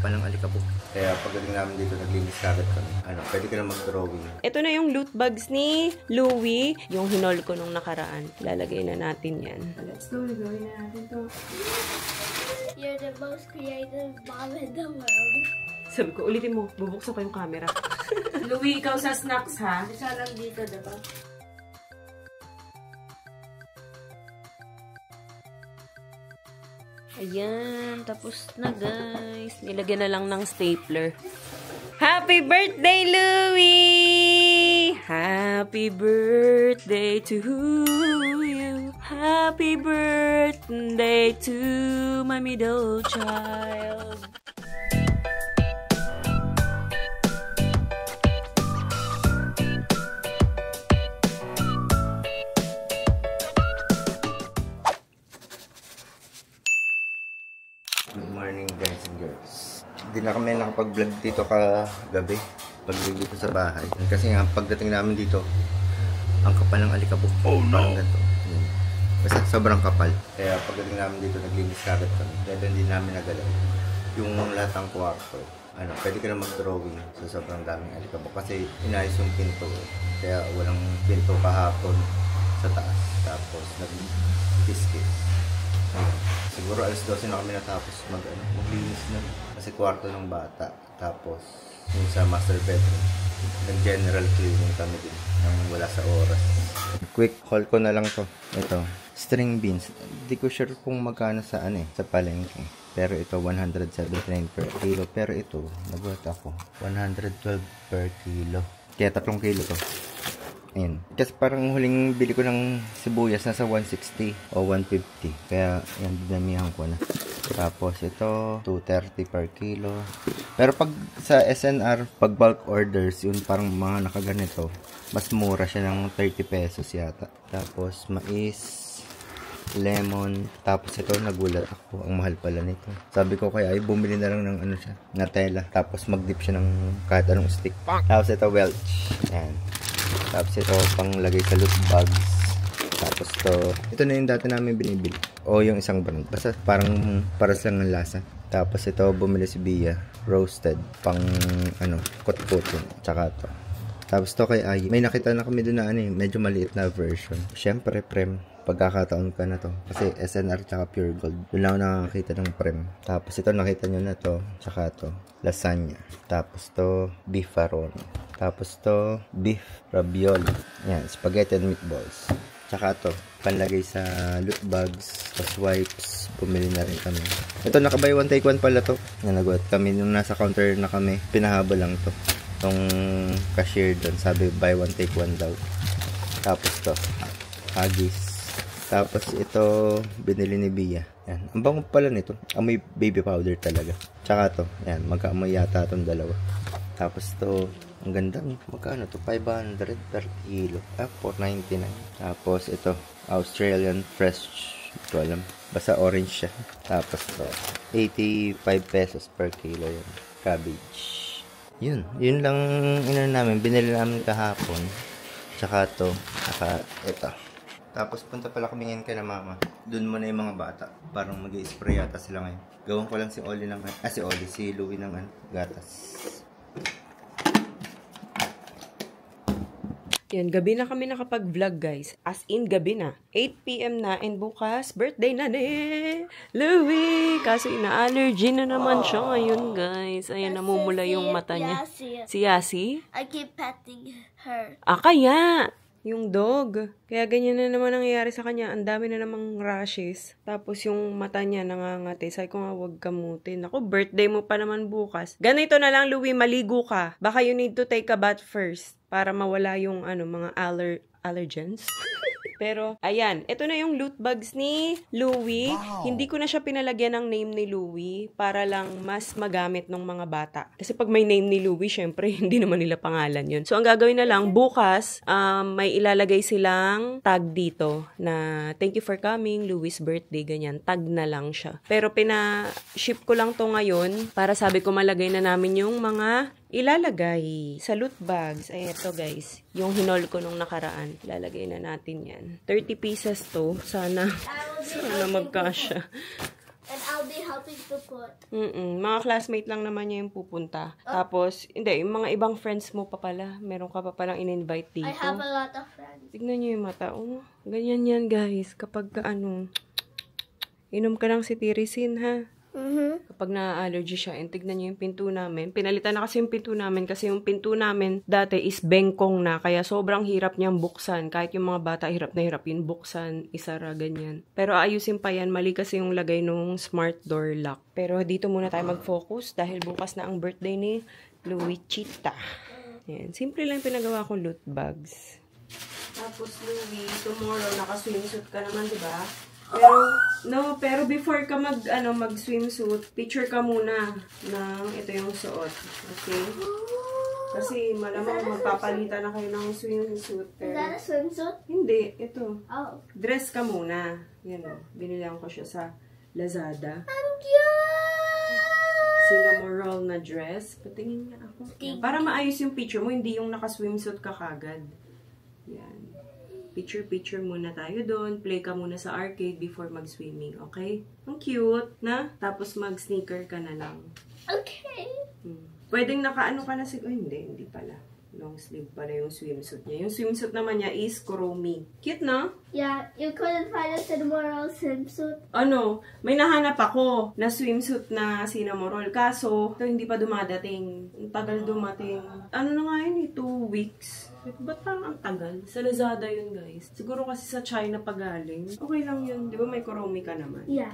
kapal ng alikabok. Kaya pagdating namin dito, naglinis agad kami. Pwede ka na mag-drawing. Ito na yung loot bags ni Louie. Yung hinol ko nung nakaraan. Lalagay na natin yan. Let's go. Gawin na natin to. You're the most creative mom in the world. Sabi ko, ulitin mo. Bubuksan pa yung camera. Louie, ikaw sa snacks, ha? Isa lang dito, diba? Ayan, tapos na guys. Nilagyan na lang ng stapler. Happy birthday, Louie! Happy birthday to you. Happy birthday to my middle child. Good morning guys and girls. Hindi na kami nakapag-vlog dito kagabi. Pag-vlog dito sa bahay. Kasi nga pagdating namin dito, ang kapal ng alikabok. Oh no! Basta sobrang kapal. Kaya pagdating namin dito, naglinis agad kami. Kaya hindi namin nagalaw. Yung lahat ng kwarto. Pwede ka na mag-drawing sa sobrang daming alikabok. Kasi inayos yung pinto. Kaya walang pinto kahapon sa taas. Tapos nag-kiss-kiss. Siguro alas 12 na kami natapos maglinis na. Kasi kwarto ng bata. Tapos yung sa master bedroom, nag-general cleaning kami din nang wala sa oras. Quick haul ko na lang to. Ito, string beans. Hindi ko sure kung magkano sa sa palengke. Pero ito 179 per kilo. Pero ito, nagulat ako, 112 per kilo. Kaya 3 kilo to. Ayan. Kasi parang huling bili ko ng sibuyas nasa 160 o 150. Kaya yan, dinamihan ko na. Tapos ito, 230 per kilo. Pero pag sa SNR, pag bulk orders, yun parang mga nakaganito, mas mura siya ng 30 pesos yata. Tapos mais, lemon. Tapos ito, nagulat ako. Ang mahal pala nito. Sabi ko kaya ay bumili na lang ng siya, Nutella. Tapos mag-dip siya ng kahit anong stick. Tapos ito, Welch. Ayan. Tapos ito, panglagay sa loot bags. Tapos ito na yung dati namin binibili. O yung isang brand. Basta parang paras lang ng lasa. Tapos ito, bumili si Bia. Roasted. Pang, kot-kotin. Tsaka ito. Tapos ito kay Ay. May nakita na kami doon na medyo maliit na version. Siyempre, Prem. Pagkakataon ka na to. Kasi SNR tsaka Pure Gold. Doon lang ako nakakita ng Prem. Tapos ito, nakita nyo na to. Tsaka to, lasagna. Tapos to, beef faroni. Tapos to, beef ravioli. Yan, spaghetti and meatballs. Tsaka to, panlagay sa loot bags. Tapos wipes. Bumili na rin kami. Ito, naka-buy one take one pala to. Nagulat kami nung nasa counter na kami. Pinahaba lang to. Itong cashier doon. Sabi, buy one take one daw. Tapos to, Haggis. Tapos ito, binili ni Bia. Yan. Ang bango pala nito. Amoy baby powder talaga. Tsaka to, yan, magkaamoy yata itong dalawa. Tapos to, ang ganda. Magkano to? 500 per kilo. 499. Tapos ito, Australian fresh. Hindi ko alam. Basta orange siya. Tapos to, 85 pesos per kilo yan. Cabbage. Yun lang namin. Binili namin kahapon. Tsaka to, tsaka ito. Tapos punta pala kami ngayon kay na mama. Doon muna yung mga bata. Parang mag-i-spray yata sila ngayon. Gawin ko lang si Oli ng si Louie ng gatas. Yan, gabi na kami nakapag-vlog guys. As in, gabi na. 8 PM na and bukas, birthday na ni Louie. Kaso ina-allergy na naman siya ngayon guys. Ayan, namumula yung mata niya. Si Yasi? I keep petting her. Kaya! Yung dog. Kaya ganyan na naman nangyayari sa kanya. Ang dami na namang rashes. Tapos yung mata niya nangangati. Sabi ko nga, huwag kamutin. Ako, birthday mo pa naman bukas. Ganito na lang, Louie, maligo ka. Baka you need to take a bath first. Para mawala yung mga allergens. Pero, ayan. Ito na yung loot bags ni Louie. Wow. Hindi ko na siya pinalagyan ng name ni Louie para lang mas magamit ng mga bata. Kasi pag may name ni Louie, syempre, hindi naman nila pangalan yun. So, ang gagawin na lang, bukas, may ilalagay silang tag dito na thank you for coming, Louie's birthday, ganyan. Tag na lang siya. Pero, pina-ship ko lang to ngayon para sabi ko malagay na namin yung mga ilalagay sa loot bags. Ay, ito guys. Yung hinol ko nung nakaraan. Ilalagay na natin yan. 30 pieces to. Sana magkasya. And I'll be helping to put. Mga classmate lang naman niya yung pupunta. Tapos, hindi, yung mga ibang friends mo pa pala. Meron ka pa palang in-invite dito. I have a lot of friends. Tignan niyo yung mata. Oh, ganyan yan, guys. Kapag inom ka ng cetirizine, ha? Kapag na-allergy siya, and tignan niyo yung pinto namin. Pinalitan na kasi yung pinto namin kasi yung pinto namin dati is bengkong na. Kaya sobrang hirap niyang buksan. Kahit yung mga bata, hirap na hirap yun buksan, isara, ganyan. Pero ayusin pa yan. Mali kasi yung lagay nung smart door lock. Pero dito muna tayo mag-focus dahil bukas na ang birthday ni Luichita. Yan. Simple lang pinagawa kong loot bags. Tapos, Louie, tomorrow, naka-swimsuit ka naman, di ba? Pero before ka mag-swimsuit, picture ka muna ng ito yung suot. Okay? Kasi malamang magpapalitan na kayo ng swimsuit. Is that a swimsuit? Hindi, ito. Oh. Dress ka muna. Yan o. Binilihan ko siya sa Lazada. I'm cute! Cinnamoroll na dress. Patingin niya ako. Yan. Para maayos yung picture mo, hindi yung naka-swimsuit ka kagad. Yan. Picture muna tayo doon. Play ka muna sa arcade before mag-swimming, okay? Ang cute, na? Tapos mag-sneaker ka na lang. Okay. Pwedeng nakaano ka na siguro. Hindi pala. Long sleeve pala yung swimsuit niya. Yung swimsuit naman niya is Kuromi. Cute, na? Yeah, you couldn't find a Cinnamoroll swimsuit? May nahanap ako na swimsuit na Cinnamoroll. Kaso, ito hindi pa dumadating. Ang tagal dumating. Ano na nga yun, 2 weeks. Ba't parang ang tagal? Sa Lazada yun, guys. Siguro kasi sa China pagaling. Okay lang yun. Di ba may Kuromi ka naman? Yeah.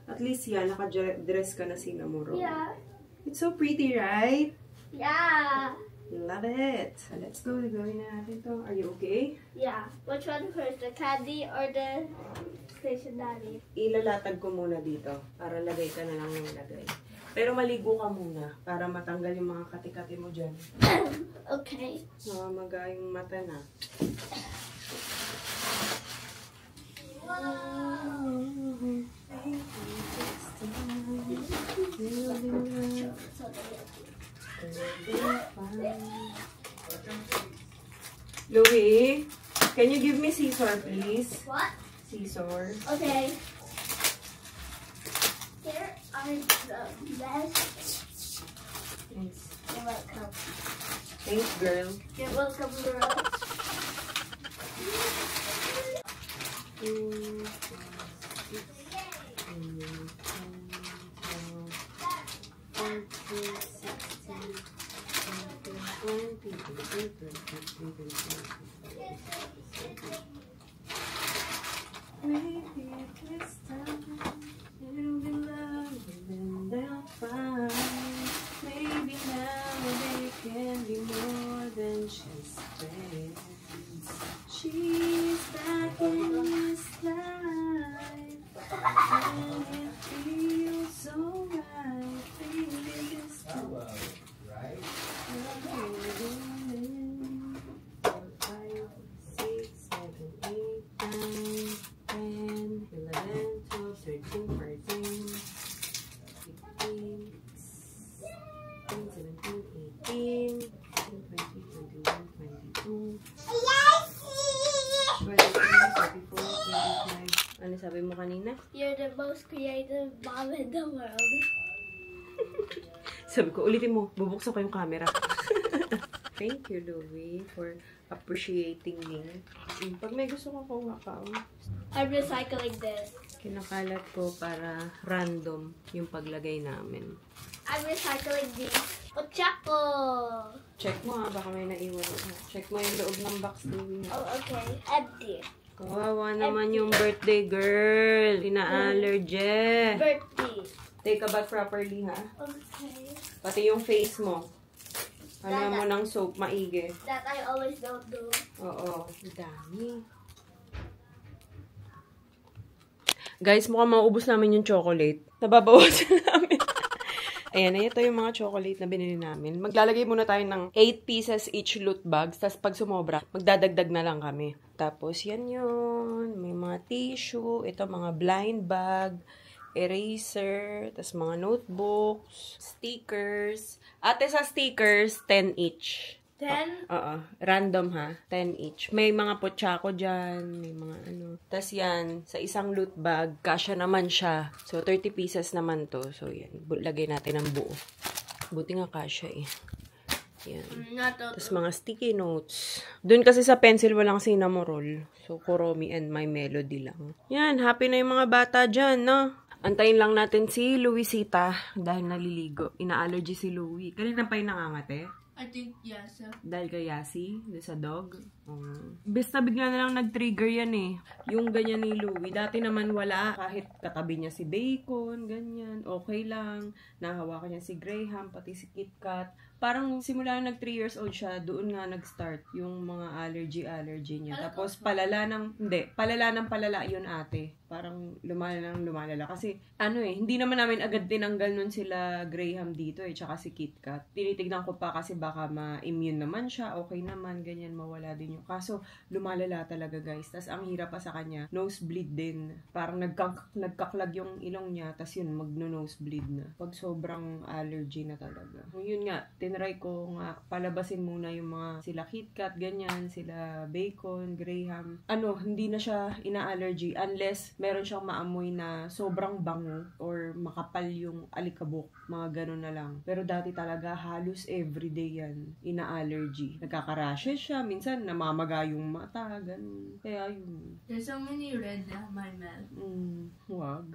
At least yan, naka-dress ka na Cinnamoroll. Yeah. It's so pretty, right? Yeah. Love it. So, let's go. Gawin na natin to. Are you okay? Yeah. Which one first? The candy or the stationery? Ilalatag ko muna dito para lagay ka na lang yung lagay. Pero maligo ka muna para matanggal yung mga kati-kati mo dyan. Okay. Namamaga yung mata na. Louie, can you give me scissor, please? What? Scissors. Okay. Here are the best. Thanks. You're welcome. Thanks, girl. You're welcome, girl. Maybe this time it'll be love and they'll find. Maybe now they can be more than just friends. She's back in this life and it feels so right. Baby, this time. Right? 5, 6, 7, 8, 9, 10, 11, 12, 13, 14, 15, 16, 17, 18, 19, 20, 21, 22, 23, 24, 25. Ano sabi mo kanina? You're the most creative mom in the world. Sabi ko, ulitin mo, bubuksan ko yung camera. Thank you, Louie, for appreciating me. Pag may gusto ko pong makao, I'm recycling this. kinakalat ko para random yung paglagay namin. I'm recycling this. Pochako! Check mo baka may naiwan. Check mo yung loob ng box, Louie. Oh, okay. Empty. Kawawa naman yung birthday girl. Ina-allergy. Birthday. Take a bath properly, ha? Okay. Pati yung face mo. Ano mo ng soap, maigi. That I always don't do. Oo. Dami. Guys, mukhang maubos namin yung chocolate. Nababawasan namin. Ayan, ito yung mga chocolate na binili namin. Maglalagay muna tayo ng 8 pieces each loot bags. Tapos pag sumobra, magdadagdag na lang kami. Tapos yan yun. May mga tissue. Ito mga blind bag. Eraser. Tapos mga notebooks. Stickers. Ate sa stickers, 10 each. 10? Random ha. 10 each. May mga potsako dyan. May mga ano. Tapos yan, sa isang loot bag, kasya naman siya. So, 30 pieces naman to. So, yan. Lagay natin ang buo. Buti nga kasya eh. Yan. Tapos mga sticky notes. Doon kasi sa pencil walang cinnamoroll. So, Kuromi and My Melody lang. Yan. Happy na yung mga bata dyan, no? Antayin lang natin si Louisita dahil naliligo. Ina-allergy si Louie. Kanina pa yung nangangate? I think yes. Dahil kay Yasi, doon sa dog. Basta bigla na lang nag-trigger yan eh. Yung ganyan ni Louie. Dati naman wala. Kahit katabi niya si Bacon, ganyan. Okay lang. Nahawakan niya si Graham, pati si KitKat. Parang simula na nag 3 years old siya, doon nga nag-start yung mga allergy niya. Tapos palala yun ate. Parang lumalala. Kasi hindi naman namin agad tinanggal nun sila Graham dito tsaka si KitKat. Tinitignan ko pa kasi baka ma-immune naman siya, okay naman, ganyan, mawala din yung. Kaso lumalala talaga guys. Tapos ang hirap pa sa kanya, nosebleed din. Parang nagkaklag yung ilong niya, tapos yun, magno-nosebleed na. Pag sobrang allergy na talaga. Yun nga, tinry ko nga palabasin muna yung mga sila KitKat, ganyan, sila Bacon, Graham. Hindi na siya ina-allergy unless meron siyang maamoy na sobrang bango or makapal yung alikabok. Mga ganun na lang. Pero dati talaga halos everyday yan ina-allergy. Nagkaka-rashes siya. Minsan namamaga yung mata. Ganun. Kaya yun. There's so many red my mouth. Wag.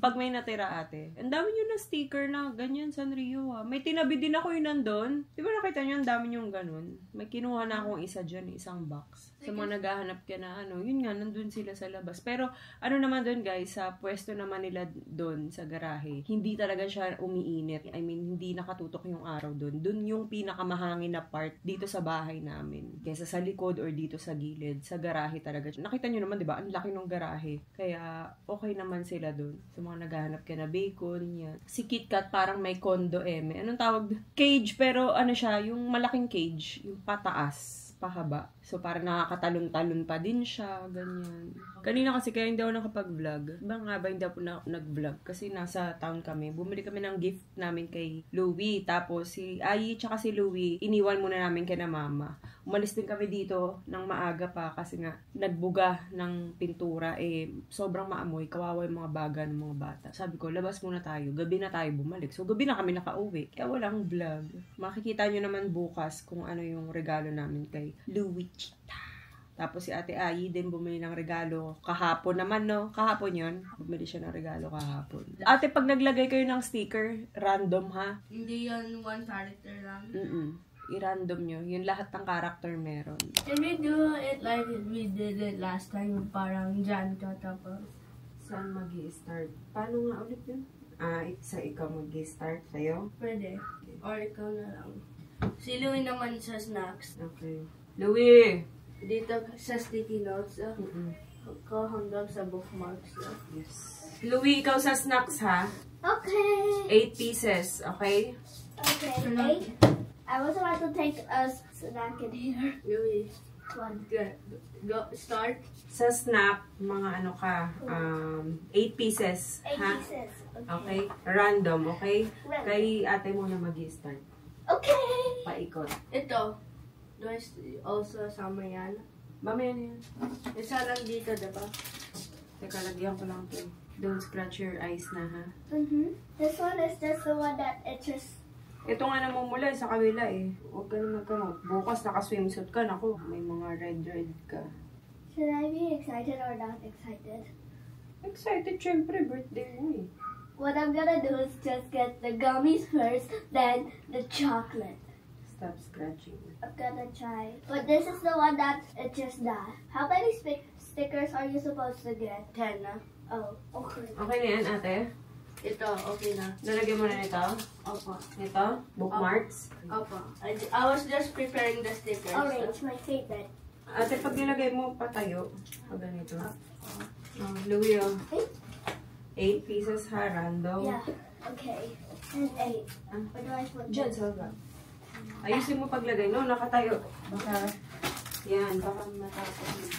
Pag may natira ate. Ang dami nyo na sticker na ganyan Sanrio ha. May tinabi din ako yun nandun. Di ba nakita nyo ang dami nyo ganun? May kinuha na akong isa dyan. Isang box. Sa mga naghahanap ka na yun nga, nandun sila sa labas. Pero naman doon guys, sa pwesto naman nila doon sa garahe, hindi talaga siya umiinit. I mean, hindi nakatutok yung araw doon. Doon yung pinakamahangin na part dito sa bahay namin. Kaysa sa likod or dito sa gilid, sa garahe talaga. Nakita nyo naman, di ba? Ang laki ng garahe. Kaya, okay naman sila doon. Sa mga naghahanap ka na Bacon, yan. Si KitKat parang may kondo Anong tawag? Cage, pero siya, yung malaking cage, yung pataas. Pahaba. So, parang nakakatalon-talon pa din siya, ganyan. Kanina kasi kaya hindi ako nakapag-vlog. Ba nga ba hindi ako nag-vlog? Kasi nasa town kami. Bumili kami ng gift namin kay Louie. Tapos si Ayi tsaka si Louie, iniwan muna namin kay na mama. Umalis din kami dito ng maaga pa kasi nga nagbuga ng pintura. Sobrang maamoy. Kawawa yung mga baga ng mga bata. Sabi ko, labas muna tayo. Gabi na tayo bumalik. So, gabi na kami nakauwi. Kaya walang vlog. Makikita nyo naman bukas kung ano yung regalo namin kay Louisita. Tapos si Ate Ayi din bumili ng regalo kahapon naman, no? Kahapon yun. Bumili siya ng regalo kahapon. Ate, pag naglagay kayo ng sticker, random ha? Hindi yan one character lang. I-random nyo. Yung lahat ng character meron. Can we do it like we did it last time? Parang dyan ka tapos. Saan mag-i-start? Paano nga ulit yun? Ikaw mag-i-start sa'yo? Pwede. Or ikaw na lang. Si Louie naman sa snacks. Okay. Louie! Dito sa sticky notes. Ko hanggang sa bookmarks. Yes. Louie, ikaw sa snacks ha? Okay. 8 pieces, okay? Okay, 8. I was about to take a snack in here. Louie. 1. Good. Go, start. Sa snack, mga 8 pieces. 8 ha? pieces. Okay? Random, okay? Random. Kay ate mo na mag-i-start. Okay. Paikot. Ito. Do I also sama yan? Mamaya na yan. Isa lang dito, diba? Teka, lagyan ko lang to. Don't scratch your eyes na, ha? This one is just the one that it just... Ito nga namumula sa kabila eh. Huwag ka na magkamot. Bukas naka-swimsuit ka. Naku, may mga red ka. Should I be excited or not excited? Excited, syempre. Birthday mo eh. What I'm gonna do is just get the gummies first, then the chocolate. Stop scratching. I'm gonna try. But this is the one that it just died. How many stickers are you supposed to get? 10. Oh, okay. Okay na yan, ate? Ito, okay na. Nalagyan mo na nito? Opo. Ito? Bookmarks? Opo. I was just preparing the stickers. Orange, my favorite. Ate, pag nilagay mo, patayo. Pag ganito. Louie, 8 pieces ha, random. Yeah, okay. And 8. Where do I put Diyan, sa baba. Ayusin mo paglagay. No, nakatayo. Baka, baka matapos.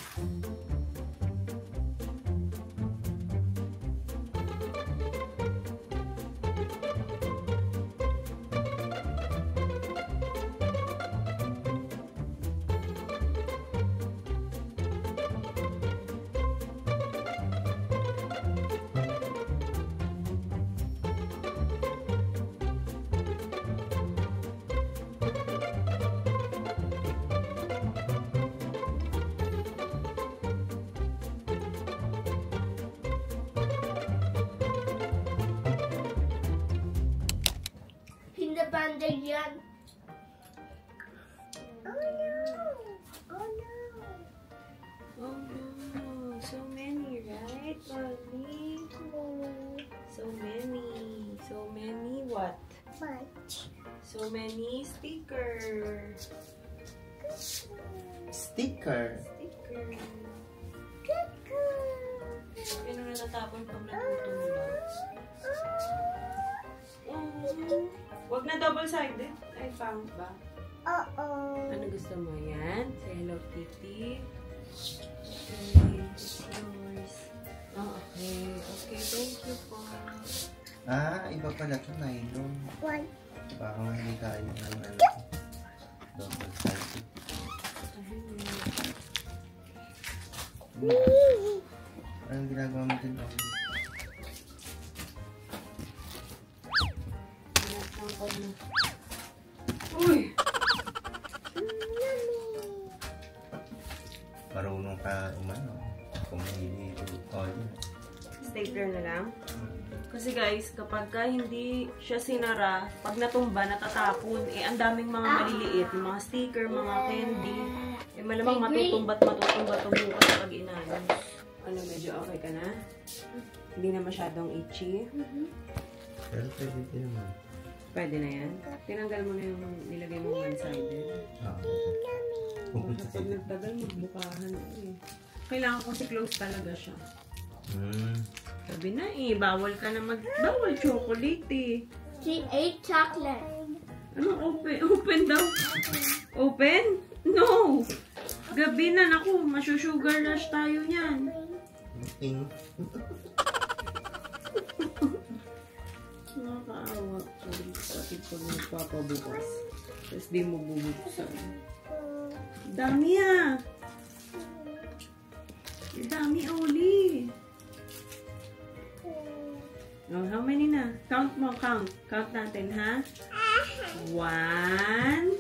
100 yan. Oh no! Oh no! Oh no, so many, right, Mommy? So many. So many what? Much. So many stickers. Sticker. Ano natatapon pag natutulog? Wag na double-sided. Ay, pangit ba? Uh-oh. Ano gusto mo yan? Say Hello Kitty. Okay, it's yours. Oh, okay. Okay, thank you po. Iba pala ito, nylon. One. Baka nga hindi tayo ng ano. Double sided. Anong ginagawa mo din? Uy! Marunong ka umano. Kung hindi all. Stapler na lang. Kasi guys, kapag hindi siya sinara, pag natumba, natatapon, ang daming mga maliliit, yung mga sticker, mga candy, malamang matutumbat bukas pag inaano. Ano, medyo okay ka na? Hindi na masyadong itchy. Pero pwede din naman. Pwede na yan. Tinanggal mo na yung nilagay mo one-sided. Kapag nagtagal, magbukahan. Kailangan kasi close talaga siya. Sabi na bawal ka na bawal chocolate She ate chocolate. Ano open? Open daw. Open? No! Gabi na, naku, masyusugar rush tayo niyan. Nakakaawa. Sorry, pati pag nagpapabukas. Tapos di mo bubuksan. Dami Dami uli. Oh, how many na? Count mo, count. Count natin, ha? 1, 2, 2,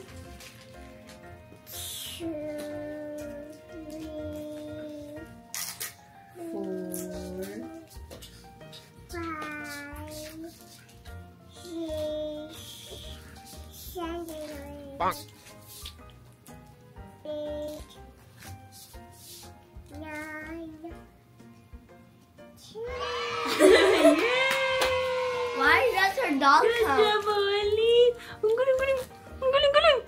4, 5, 6, 7, 8, 9, 10. Why? That's her dog Good count. job, Oli! Ang galing! Ang galing!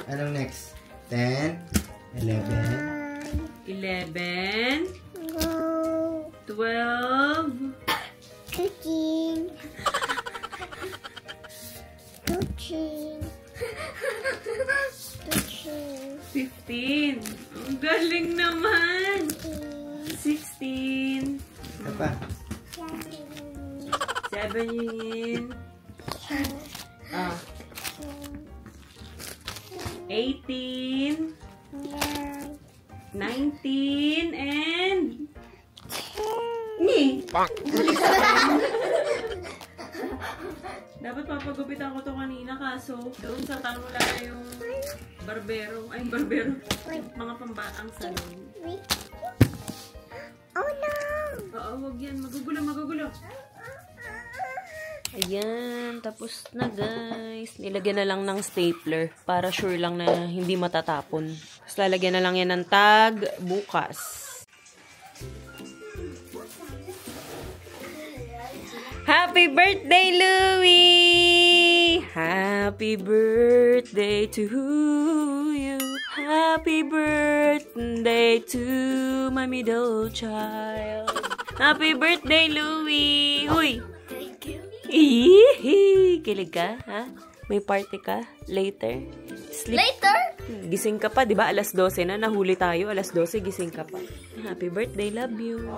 Anong next? 10, 11, 11, Go. 12, Cooking. Cooking. Cooking. 15. Ang galing naman! 16, Ito pa. 17, 18, 19, and... Dapat papagupitan ko to kanina kaso doon sa tanong lang yung barbero. Mga pambatang salon. Oh no! Oo, wag yan. Magugulo. Ayan, tapos na guys. Nilagyan na lang ng stapler para sure lang na hindi matatapon. Tapos lalagyan na lang yan ng tag bukas. Happy birthday, Louie! Happy birthday to you. Happy birthday to my middle child. Happy birthday, Louie! Huy! Thank you. Ihihi! Kilig ka, ha? May party ka? Later? Sleep? Later? Gising ka pa, di ba? Alas 12 na. Nahuli tayo. Alas 12, gising ka pa. Happy birthday. Love you.